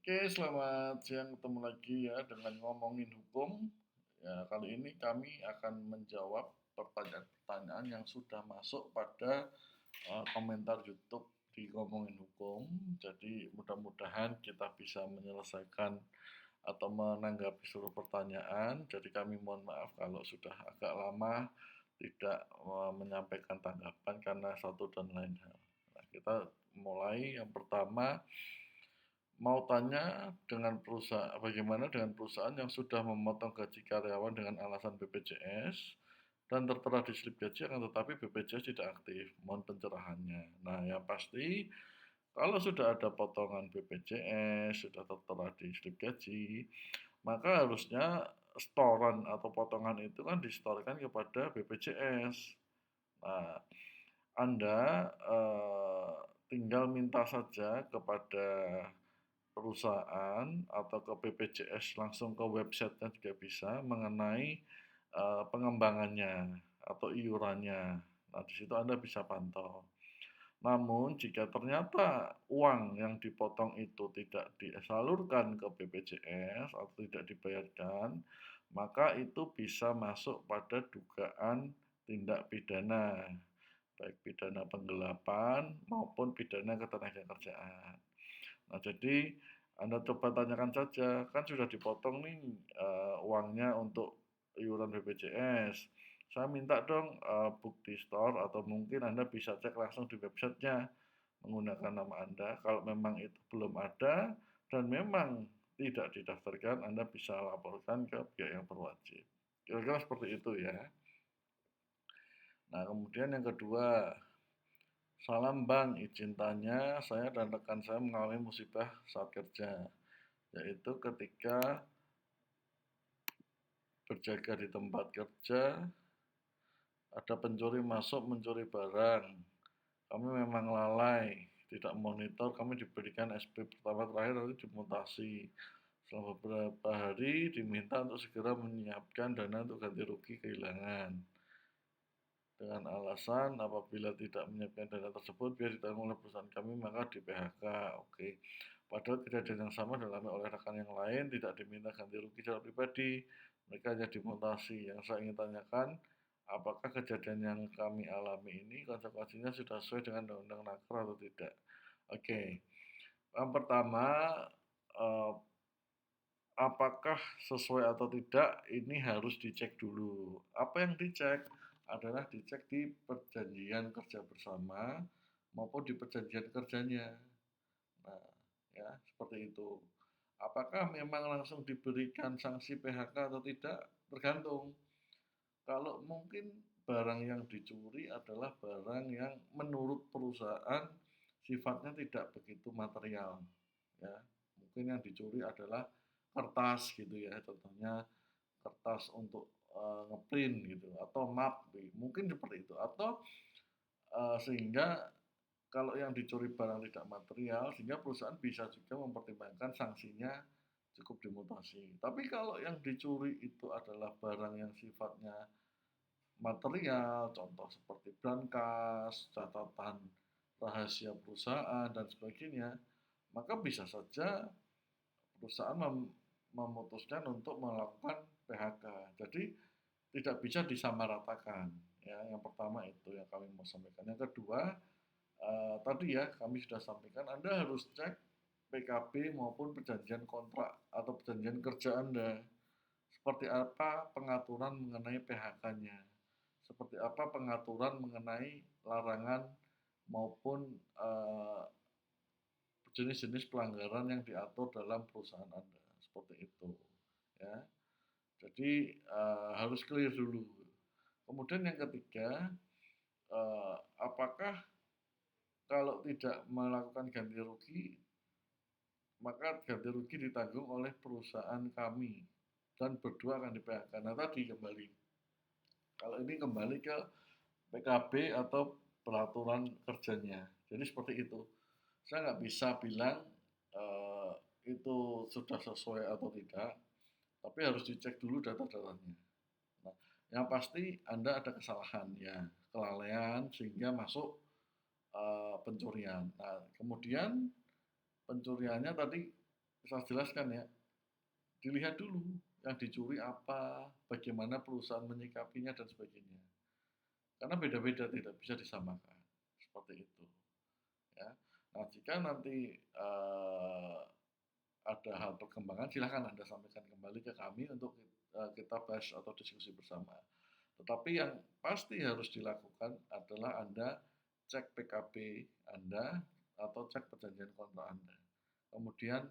Oke, selamat siang ketemu lagi ya dengan ngomongin hukum. Ya, kali ini kami akan menjawab pertanyaan-pertanyaan yang sudah masuk pada komentar YouTube di ngomongin hukum. Jadi mudah-mudahan kita bisa menyelesaikan atau menanggapi seluruh pertanyaan. Jadi kami mohon maaf kalau sudah agak lama tidak menyampaikan tanggapan karena satu dan lain hal. Nah, kita mulai yang pertama. Mau tanya dengan perusahaan, bagaimana dengan perusahaan yang sudah memotong gaji karyawan dengan alasan BPJS dan tertera di slip gaji akan tetapi BPJS tidak aktif. Mohon pencerahannya. Nah, yang pasti kalau sudah ada potongan BPJS, sudah tertera di slip gaji, maka harusnya setoran atau potongan itu kan disetorkan kepada BPJS. Nah, Anda tinggal minta saja kepada perusahaan atau ke BPJS langsung ke websitenya juga bisa mengenai pengembangannya atau iurannya. Nah, di situ Anda bisa pantau. Namun, jika ternyata uang yang dipotong itu tidak disalurkan ke BPJS atau tidak dibayarkan, maka itu bisa masuk pada dugaan tindak pidana, baik pidana penggelapan maupun pidana ketenagakerjaan. Nah, jadi Anda coba tanyakan saja, kan sudah dipotong nih uangnya untuk iuran BPJS. Saya minta dong bukti store atau mungkin Anda bisa cek langsung di websitenya menggunakan nama Anda. Kalau memang itu belum ada dan memang tidak didaftarkan, Anda bisa laporkan ke pihak yang berwajib. Kira-kira seperti itu ya. Nah, kemudian yang kedua, salam Bang, izin tanya, saya dan rekan saya mengalami musibah saat kerja, yaitu ketika berjaga di tempat kerja, ada pencuri masuk mencuri barang. Kami memang lalai, tidak monitor, kami diberikan SP pertama terakhir lalu dimutasi. Selama beberapa hari diminta untuk segera menyiapkan dana untuk ganti rugi kehilangan. Dengan alasan apabila tidak menyiapkan dana tersebut biar ditanggung oleh perusahaan kami maka di PHK. Oke. Padahal kejadian yang sama dialami oleh rekan yang lain tidak diminta ganti rugi secara pribadi, mereka hanya dimutasi. Yang saya ingin tanyakan, apakah kejadian yang kami alami ini konsekuensinya sudah sesuai dengan undang-undang naker atau tidak? Oke. Yang pertama, eh, apakah sesuai atau tidak ini harus dicek dulu. Apa yang dicek adalah dicek di perjanjian kerja bersama maupun di perjanjian kerjanya. Nah, ya, seperti itu. Apakah memang langsung diberikan sanksi PHK atau tidak? Tergantung. Kalau mungkin barang yang dicuri adalah barang yang menurut perusahaan sifatnya tidak begitu material, ya. Mungkin yang dicuri adalah kertas gitu ya, contohnya kertas untuk ngeprint gitu atau map, mungkin seperti itu. Atau sehingga kalau yang dicuri barang tidak material, sehingga perusahaan bisa juga mempertimbangkan sanksinya cukup dimutasi. Tapi kalau yang dicuri itu adalah barang yang sifatnya material, contoh seperti brankas, catatan rahasia perusahaan dan sebagainya, maka bisa saja perusahaan memutuskan untuk melakukan PHK. Jadi tidak bisa disamaratakan. Ya, yang pertama itu yang kami mau sampaikan. Yang kedua, tadi ya kami sudah sampaikan Anda harus cek PKB maupun perjanjian kontrak atau perjanjian kerja Anda. Seperti apa pengaturan mengenai PHK-nya? Seperti apa pengaturan mengenai larangan maupun jenis-jenis pelanggaran yang diatur dalam perusahaan Anda. Seperti itu. Ya. Jadi harus clear dulu. Kemudian yang ketiga, apakah kalau tidak melakukan ganti rugi, maka ganti rugi ditanggung oleh perusahaan kami dan berdua akan di PHK. Nah tadi kembali, kalau ini kembali ke PKB atau peraturan kerjanya. Jadi seperti itu. Saya nggak bisa bilang itu sudah sesuai atau tidak, tapi harus dicek dulu data-datanya. Nah, yang pasti Anda ada kesalahan ya, kelalaian sehingga masuk pencurian. Nah, kemudian pencuriannya tadi saya jelaskan ya, dilihat dulu yang dicuri apa, bagaimana perusahaan menyikapinya dan sebagainya. Karena beda-beda tidak bisa disamakan. Seperti itu, ya. Nah, jika nanti ada hal perkembangan, silahkan Anda sampaikan kembali ke kami untuk kita bahas atau diskusi bersama. Tetapi yang pasti harus dilakukan adalah Anda cek PKB Anda atau cek perjanjian kontrak Anda. Kemudian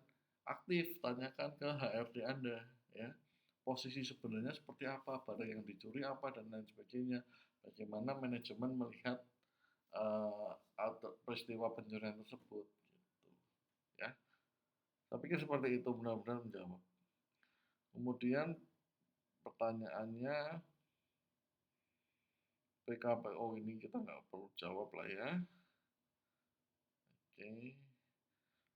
aktif tanyakan ke HRD Anda, ya. Posisi sebenarnya seperti apa, barang yang dicuri apa dan lain sebagainya. Bagaimana manajemen melihat peristiwa pencurian tersebut, gitu, ya. Saya pikir seperti itu, mudah-mudahan menjawab. Kemudian pertanyaannya PKPO ini kita nggak perlu jawab lah ya. Oke.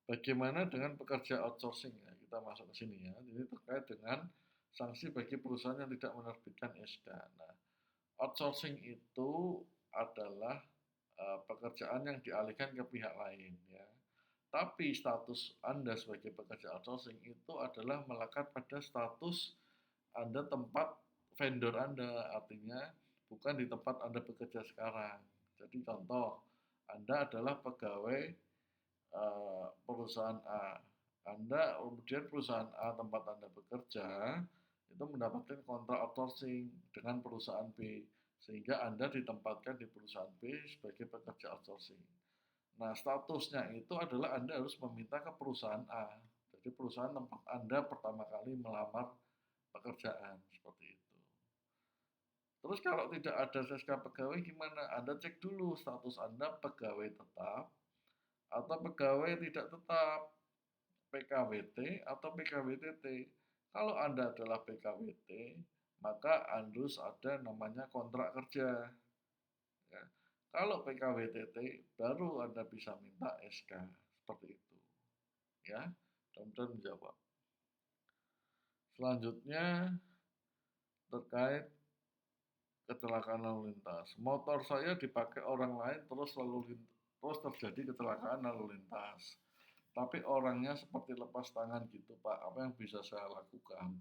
Bagaimana dengan pekerja outsourcing ya? Kita masuk ke sini ya. Ini terkait dengan sanksi bagi perusahaan yang tidak menerbitkan SK. Nah, outsourcing itu adalah pekerjaan yang dialihkan ke pihak lain ya. Tapi status Anda sebagai pekerja outsourcing itu adalah melekat pada status Anda tempat vendor Anda, artinya bukan di tempat Anda bekerja sekarang. Jadi contoh, Anda adalah pegawai perusahaan A. Anda kemudian perusahaan A tempat Anda bekerja itu mendapatkan kontrak outsourcing dengan perusahaan B, sehingga Anda ditempatkan di perusahaan B sebagai pekerja outsourcing. Nah, statusnya itu adalah Anda harus meminta ke perusahaan A. Jadi perusahaan tempat Anda pertama kali melamar pekerjaan, seperti itu. Terus kalau tidak ada SK pegawai gimana? Anda cek dulu status Anda pegawai tetap atau pegawai tidak tetap, PKWT atau PKWTT. Kalau Anda adalah PKWT, maka harus ada namanya kontrak kerja. Ya. Kalau PKWTT, baru Anda bisa minta SK, seperti itu. Ya, mudah-mudahan menjawab. Selanjutnya terkait kecelakaan lalu lintas. Motor saya dipakai orang lain terus terjadi kecelakaan lalu lintas. Tapi orangnya seperti lepas tangan gitu, Pak. Apa yang bisa saya lakukan?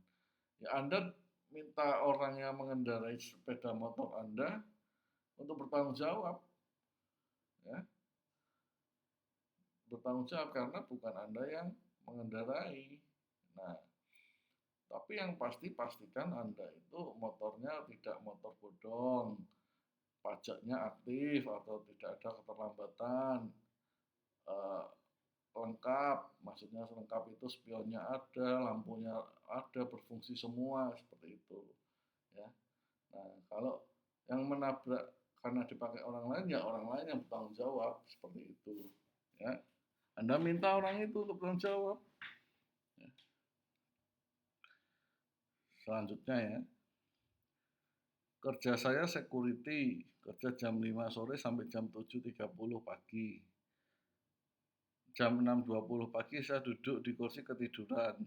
Ya, Anda minta orang yang mengendarai sepeda motor Anda untuk bertanggung jawab, ya. Bertanggung jawab karena bukan Anda yang mengendarai. Nah, tapi yang pasti pastikan Anda itu motornya tidak motor bodong, pajaknya aktif atau tidak ada keterlambatan, eh, lengkap, maksudnya lengkap itu spionnya ada, lampunya ada, berfungsi semua, seperti itu, ya. Nah, kalau yang menabrak karena dipakai orang lain, ya orang lain yang bertanggung jawab, seperti itu, ya. Anda minta orang itu untuk bertanggung jawab, ya. Selanjutnya ya, kerja saya security, kerja jam 5 sore sampai jam 7.30 pagi. Jam 6.20 pagi saya duduk di kursi ketiduran.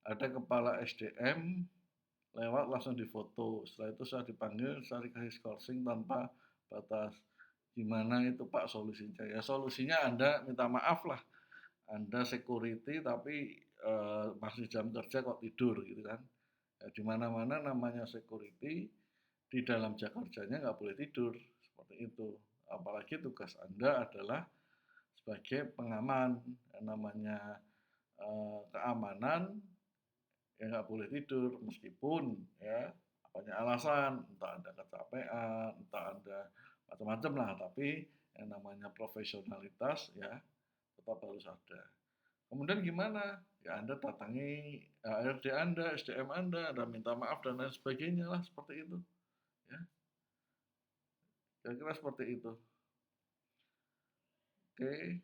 Ada kepala SDM lewat langsung difoto. Setelah itu saya dipanggil, saya dikasih skorsing tanpa batas. Gimana itu Pak solusinya? Ya solusinya Anda minta maaf lah. Anda security tapi masih jam kerja kok tidur gitu kan. Ya, di mana-mana namanya security, di dalam jam kerjanya nggak boleh tidur, seperti itu. Apalagi tugas Anda adalah sebagai pengaman, yang namanya keamanan, ya nggak boleh tidur meskipun ya banyak alasan, entah Anda kecapean, entah Anda macam-macam lah, tapi yang namanya profesionalitas ya tetap harus ada. Kemudian gimana? Ya Anda datangi HRD Anda, SDM Anda minta maaf dan lain sebagainya lah, seperti itu. Ya, kira-kira seperti itu. Oke,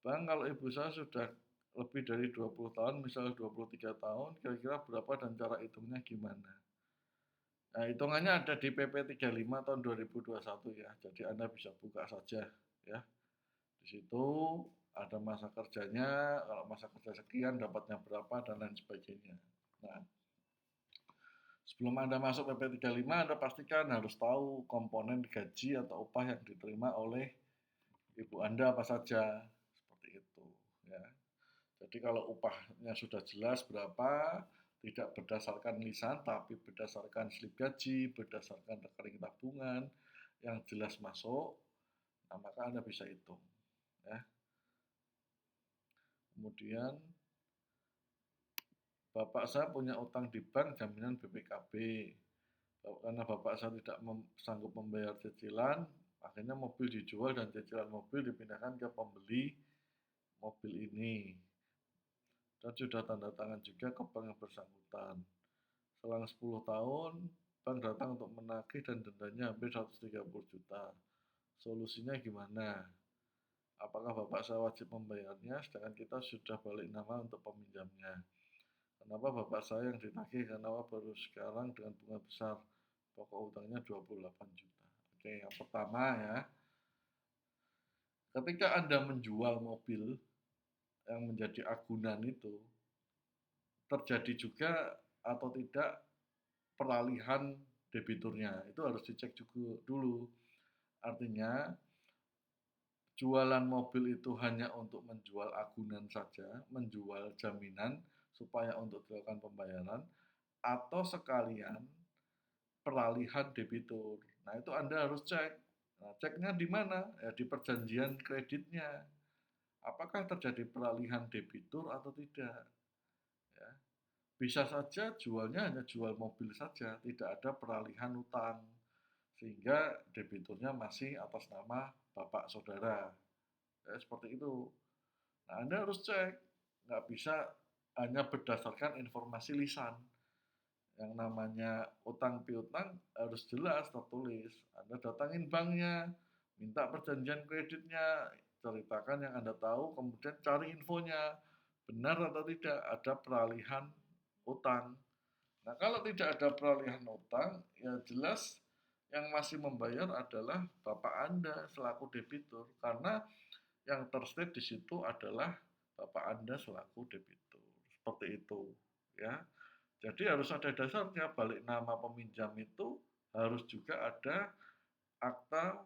Bang, kalau ibu saya sudah lebih dari 20 tahun, misalnya 23 tahun, kira-kira berapa dan cara hitungnya gimana? Nah, hitungannya ada di PP 35 tahun 2021 ya. Jadi Anda bisa buka saja ya. Di situ ada masa kerjanya, kalau masa kerja sekian dapatnya berapa dan lain sebagainya. Nah, sebelum Anda masuk PP 35, Anda pastikan harus tahu komponen gaji atau upah yang diterima oleh ibu Anda apa saja. Seperti itu ya. Jadi kalau upahnya sudah jelas berapa, tidak berdasarkan lisan tapi berdasarkan slip gaji, berdasarkan rekening tabungan yang jelas masuk, nah maka Anda bisa hitung ya. Kemudian bapak saya punya utang di bank jaminan BPKB. Karena bapak saya tidak sanggup membayar cicilan, akhirnya mobil dijual dan cicilan mobil dipindahkan ke pembeli mobil ini. Dan sudah tanda tangan juga ke bank yang bersangkutan. Selang 10 tahun, bank datang untuk menagih dan dendanya hampir 130 juta. Solusinya gimana? Apakah bapak saya wajib membayarnya, sedangkan kita sudah balik nama untuk peminjamnya? Kenapa bapak saya yang ditagih? Kenapa baru sekarang dengan bunga besar? Pokok utangnya 28 juta. Oke, yang pertama ya, ketika Anda menjual mobil yang menjadi agunan itu, terjadi juga atau tidak peralihan debiturnya. Itu harus dicek juga dulu. Artinya, jualan mobil itu hanya untuk menjual agunan saja, menjual jaminan supaya untuk dilakukan pembayaran, atau sekalian peralihan debitur. Nah, itu Anda harus cek. Nah, ceknya di mana? Ya, di perjanjian kreditnya. Apakah terjadi peralihan debitur atau tidak? Ya. Bisa saja jualnya hanya jual mobil saja, tidak ada peralihan utang. Sehingga debiturnya masih atas nama bapak saudara. Ya, seperti itu. Nah, Anda harus cek. Nggak bisa hanya berdasarkan informasi lisan. Yang namanya utang piutang harus jelas tertulis. Anda datangin banknya, minta perjanjian kreditnya, ceritakan yang Anda tahu, kemudian cari infonya, benar atau tidak ada peralihan utang. Nah, kalau tidak ada peralihan utang, ya jelas yang masih membayar adalah bapak Anda selaku debitur, karena yang terstate di situ adalah bapak Anda selaku debitur. Seperti itu, ya. Jadi harus ada dasarnya, balik nama peminjam itu harus juga ada akta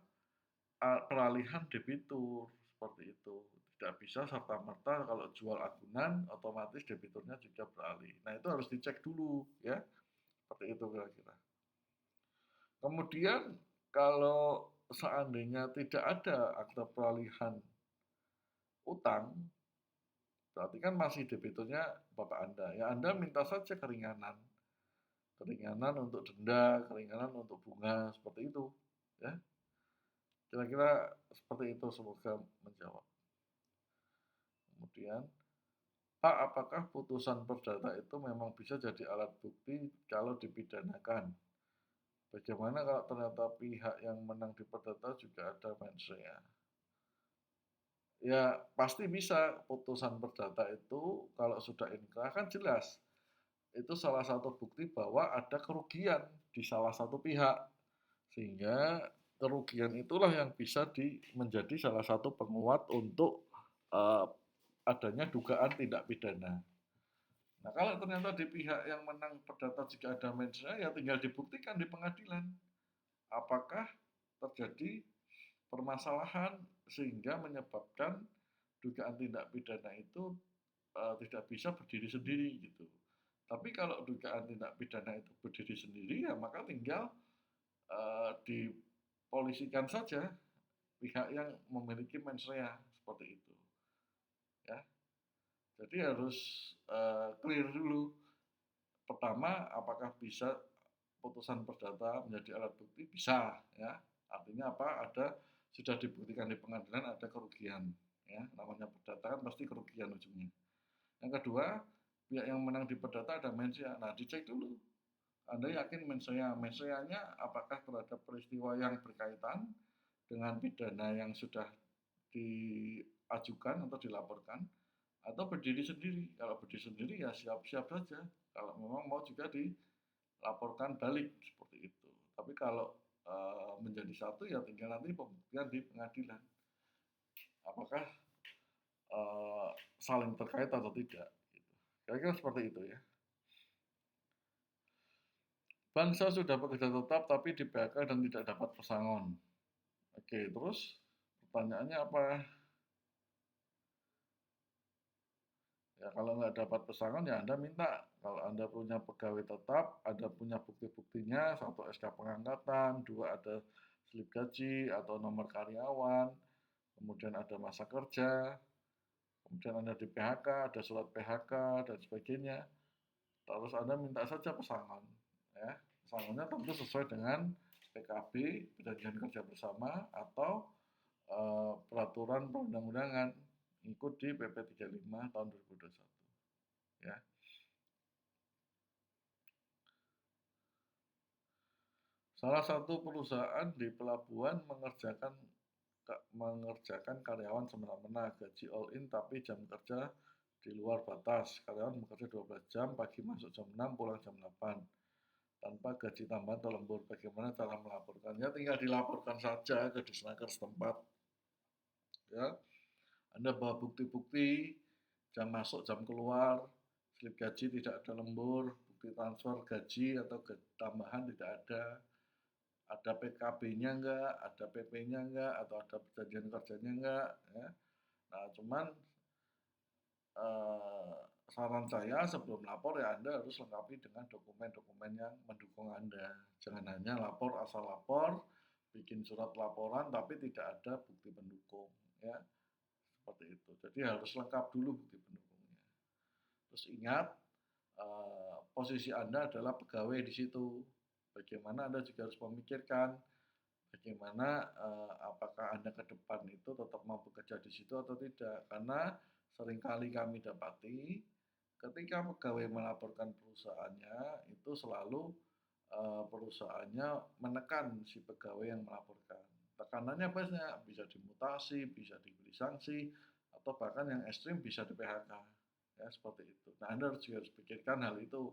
peralihan debitur, seperti itu. Tidak bisa serta-merta kalau jual agunan otomatis debiturnya juga beralih. Nah, itu harus dicek dulu ya. Seperti itu kira-kira. Kemudian kalau seandainya tidak ada akta peralihan utang, berarti kan masih debiturnya bapak Anda. Ya Anda minta saja keringanan. Keringanan untuk denda, keringanan untuk bunga, seperti itu. Ya, kira-kira seperti itu, semoga menjawab. Kemudian, Pak, apakah putusan perdata itu memang bisa jadi alat bukti kalau dipidanakan? Bagaimana kalau ternyata pihak yang menang di perdata juga ada mens rea? Ya, pasti bisa. Putusan perdata itu kalau sudah inkrah kan jelas. Itu salah satu bukti bahwa ada kerugian di salah satu pihak. Sehingga kerugian itulah yang bisa menjadi salah satu penguat untuk uh, adanya dugaan tindak pidana. Nah, kalau ternyata di pihak yang menang perdata jika ada mens rea, ya tinggal dibuktikan di pengadilan. Apakah terjadi permasalahan sehingga menyebabkan dugaan tindak pidana itu tidak bisa berdiri sendiri gitu. Tapi kalau dugaan tindak pidana itu berdiri sendiri, ya maka tinggal dipolisikan saja pihak yang memiliki mens rea seperti itu. Ya, jadi harus clear dulu. Pertama, apakah bisa putusan perdata menjadi alat bukti? Bisa, ya. Artinya apa? Sudah dibuktikan di pengadilan ada kerugian, ya. Namanya perdata kan pasti kerugian ujungnya. Yang kedua, pihak yang menang di perdata ada mens rea. Nah, dicek dulu. Anda yakin mens rea-nya apakah terhadap peristiwa yang berkaitan dengan pidana yang sudah diajukan atau dilaporkan, atau berdiri sendiri. Kalau berdiri sendiri ya siap-siap saja. Kalau memang mau juga dilaporkan balik seperti itu. Tapi kalau menjadi satu ya tinggal nanti pembuktian di pengadilan. Apakah saling terkait atau tidak? Gitu. Kira-kira seperti itu ya. Bangsa sudah bekerja tetap tapi di PHK dan tidak dapat pesangon. Oke, terus pertanyaannya apa? Ya kalau nggak dapat pesangon ya Anda minta. Kalau Anda punya pegawai tetap, Anda punya bukti-buktinya, satu SK pengangkatan, dua ada slip gaji atau nomor karyawan, kemudian ada masa kerja, kemudian Anda di PHK, ada surat PHK dan sebagainya. Terus Anda minta saja pesangon, ya. Pesangonnya tentu sesuai dengan PKB, perjanjian kerja bersama, atau peraturan perundang-undangan, ikut di PP 35 tahun 2021. Ya. Salah satu perusahaan di pelabuhan mengerjakan karyawan semena-mena, gaji all in tapi jam kerja di luar batas. Karyawan bekerja 12 jam, pagi masuk jam 6, pulang jam 8. Tanpa gaji tambahan atau lembur. Bagaimana cara melaporkannya? Tinggal dilaporkan saja ke Disnaker setempat. Ya, Anda bawa bukti-bukti, jam masuk, jam keluar, slip gaji tidak ada lembur, bukti transfer gaji atau tambahan tidak ada PKB-nya enggak, ada PP-nya enggak, atau ada perjanjian kerjanya enggak. Ya. Nah, cuman eh, saran saya sebelum lapor ya Anda harus lengkapi dengan dokumen-dokumen yang mendukung Anda. Jangan hanya lapor asal lapor, bikin surat laporan tapi tidak ada bukti pendukung. Ya, seperti itu. Jadi harus lengkap dulu bukti pendukungnya. Terus ingat, posisi Anda adalah pegawai di situ. Bagaimana Anda juga harus memikirkan bagaimana apakah Anda ke depan itu tetap mampu kerja di situ atau tidak. Karena seringkali kami dapati ketika pegawai melaporkan perusahaannya itu selalu perusahaannya menekan si pegawai yang melaporkan. Tekanannya banyak, bisa dimutasi, bisa diberi sanksi, atau bahkan yang ekstrim bisa di PHK. Ya, seperti itu. Nah, Anda juga harus pikirkan hal itu.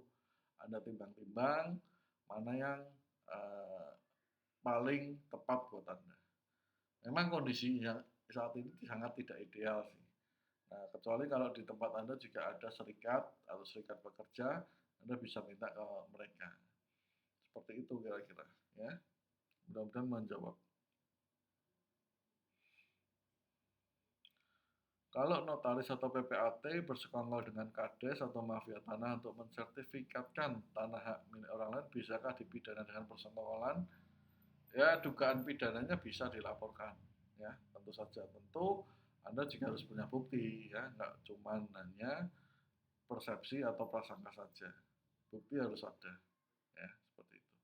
Anda timbang-timbang mana yang uh, paling tepat buat Anda. Memang kondisinya saat ini sangat tidak ideal sih. Nah, kecuali kalau di tempat Anda juga ada serikat atau serikat pekerja, Anda bisa minta ke mereka. Seperti itu kira-kira, ya. Mudah-mudahan menjawab. Kalau notaris atau PPAT bersekongkol dengan kades atau mafia tanah untuk mensertifikatkan tanah hak milik orang lain, bisakah dipidana dengan persekongkolan? Ya, dugaan pidananya bisa dilaporkan. Ya, tentu saja. Tentu Anda juga harus punya bukti, ya, nggak cuma hanya persepsi atau prasangka saja. Bukti harus ada, ya, seperti itu.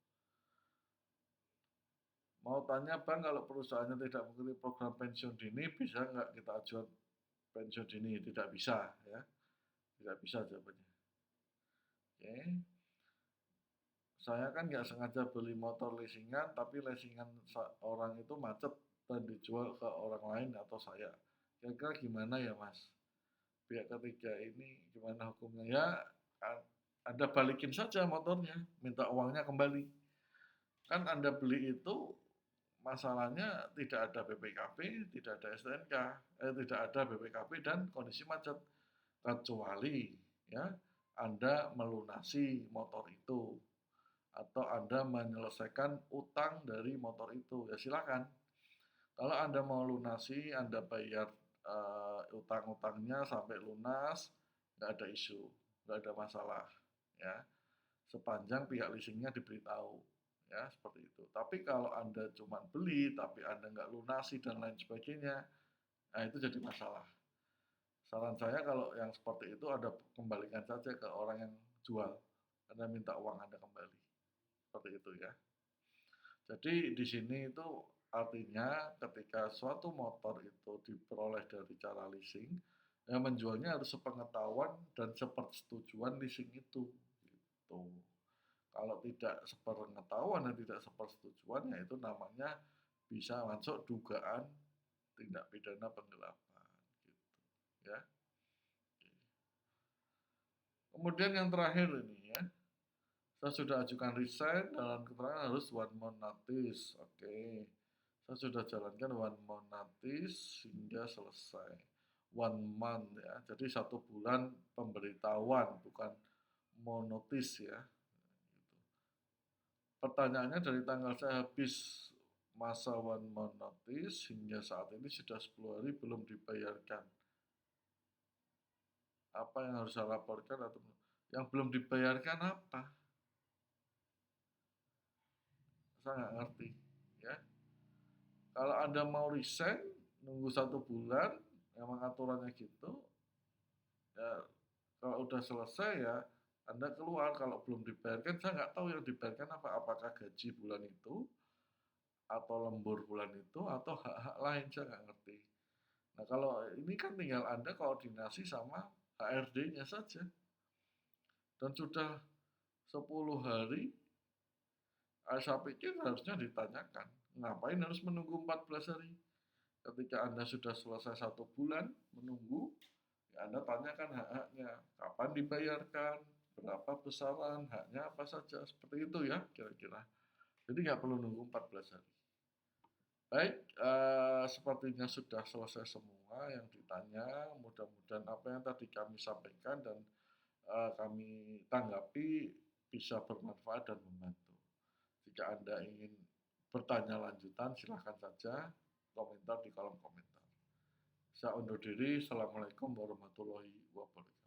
Mau tanya Bang, kalau perusahaannya tidak mengikuti program pensiun dini, bisa nggak kita ajukan pensiun dini? Tidak bisa, ya. Tidak bisa jawabannya. Oke. Saya kan nggak sengaja beli motor leasingan, tapi leasingan orang itu macet dan dijual ke orang lain atau saya. Kira-kira gimana ya Mas? Pihak ketiga ini gimana hukumnya? Ya, Anda balikin saja motornya, minta uangnya kembali. Kan Anda beli itu masalahnya tidak ada BPKB, tidak ada STNK, tidak ada BPKB dan kondisi macet. Kecuali ya Anda melunasi motor itu atau Anda menyelesaikan utang dari motor itu, ya silakan. Kalau Anda mau lunasi, Anda bayar utang-utangnya sampai lunas, nggak ada isu, nggak ada masalah, ya. Sepanjang pihak leasingnya diberitahu, ya seperti itu. Tapi kalau Anda cuma beli, tapi Anda nggak lunasi dan lain sebagainya, nah itu jadi masalah. Saran saya kalau yang seperti itu Anda kembalikan saja ke orang yang jual. Anda minta uang Anda kembali. Seperti itu ya. Jadi di sini itu artinya ketika suatu motor itu diperoleh dari cara leasing, yang menjualnya harus sepengetahuan dan sepersetujuan leasing itu. Gitu. Kalau tidak sepengetahuan dan tidak sepersetujuan, ya itu namanya bisa masuk dugaan tindak pidana penggelapan. Gitu. Ya. Kemudian yang terakhir ini ya, saya sudah ajukan resign dalam keterangan harus one month notice. Oke. Saya sudah jalankan one month notice hingga selesai. One month ya. Jadi 1 bulan pemberitahuan bukan mau notice ya. Pertanyaannya dari tanggal saya habis masa one month notice hingga saat ini sudah 10 hari belum dibayarkan. apa yang harus saya laporkan atau yang belum dibayarkan apa? Saya nggak ngerti, ya. Kalau Anda mau resign, nunggu 1 bulan, memang aturannya gitu, ya kalau udah selesai ya Anda keluar. Kalau belum dibayarkan, saya nggak tahu yang dibayarkan apa, apakah gaji bulan itu, atau lembur bulan itu, atau hak-hak lain, saya nggak ngerti. Nah kalau ini kan tinggal Anda koordinasi sama HRD-nya saja, dan sudah 10 hari, saya pikir harusnya ditanyakan, ngapain harus menunggu 14 hari? Ketika Anda sudah selesai 1 bulan menunggu, ya Anda tanyakan hak-haknya, kapan dibayarkan, berapa besaran, haknya apa saja, seperti itu ya kira-kira. Jadi nggak perlu nunggu 14 hari. Baik, sepertinya sudah selesai semua yang ditanya. Mudah-mudahan apa yang tadi kami sampaikan dan kami tanggapi bisa bermanfaat dan membantu. Jika Anda ingin bertanya lanjutan, silahkan saja komentar di kolom komentar. Saya undur diri. Assalamualaikum warahmatullahi wabarakatuh.